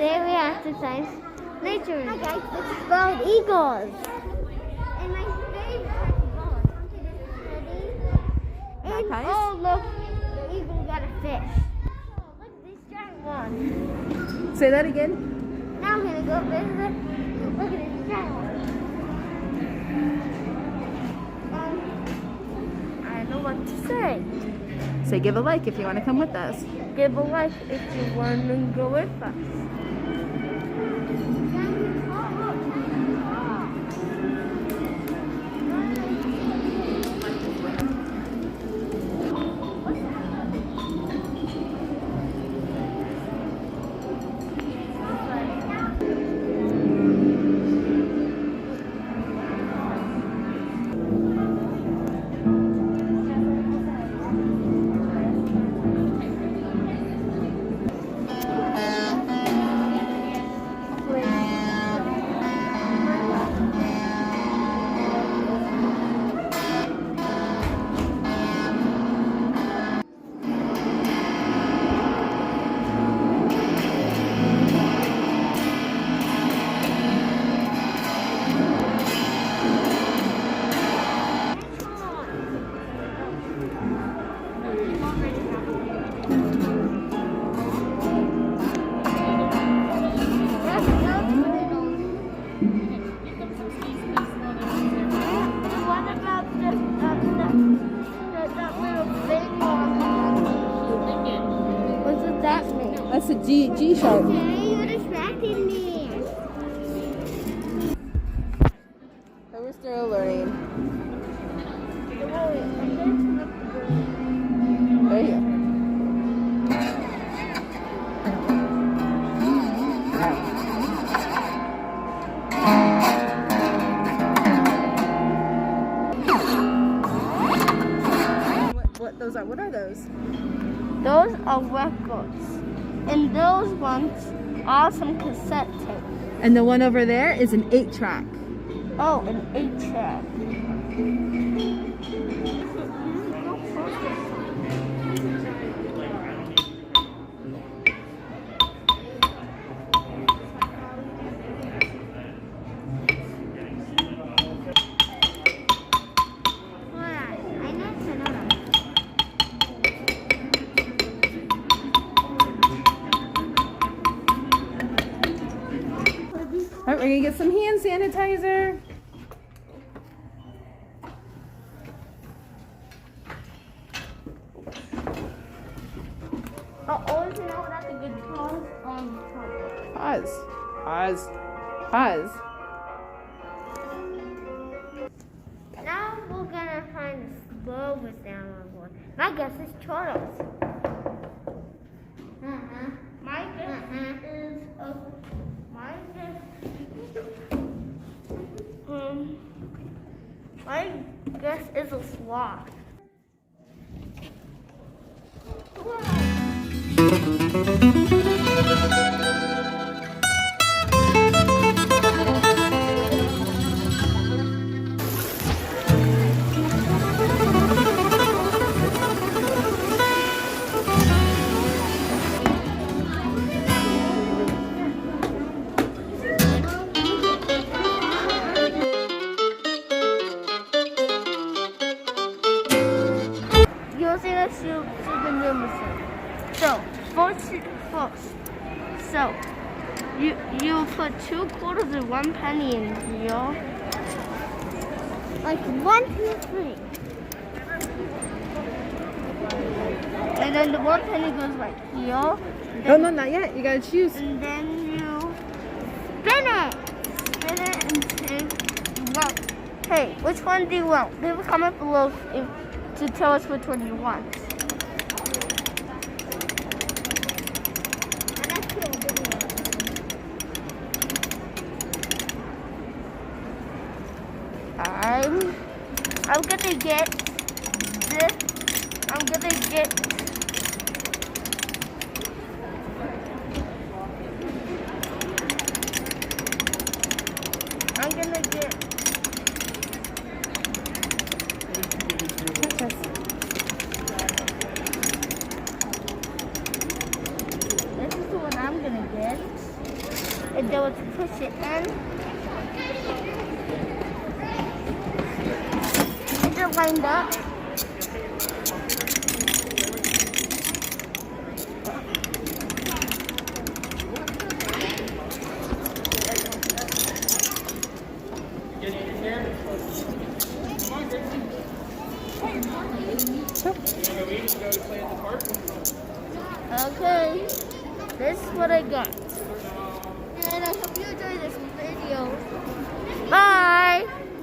today we exercise nature. Hi guys, this is bald eagles. And my favorite type of bald. And oh look, the eagle got a fish. Oh, look at this giant one. Say that again. Now I'm gonna go visit. Look at this giant one. I don't know what to say. Say give a like if you want to come with us. Give a like if you want to go with us. That's a G shark. Okay, you distracted me. So we're still learning. There you go. What are those? Those are records. And those ones are some cassette tape. And the one over there is an 8-track. Oh, an 8-track. All right, we're gonna get some hand sanitizer. I always know that the guitars on Pause. Pause. Pause. Now we're gonna find the slowest animal board. My guess is turtles. My guess is my guess is a sloth. So, first, so you put 2 quarters and 1 penny in here, like 1, 2, 3, and then the 1 penny goes right here. Oh no, not yet. You gotta choose. And then you spin it until you want. Hey, which one do you want? Leave a comment below to tell us which one you want. I'm gonna get this. I'm gonna get this is the one I'm gonna get. and then we'll push it in. Is it lined up? Okay, this is what I got. And I hope you enjoyed this video. Bye!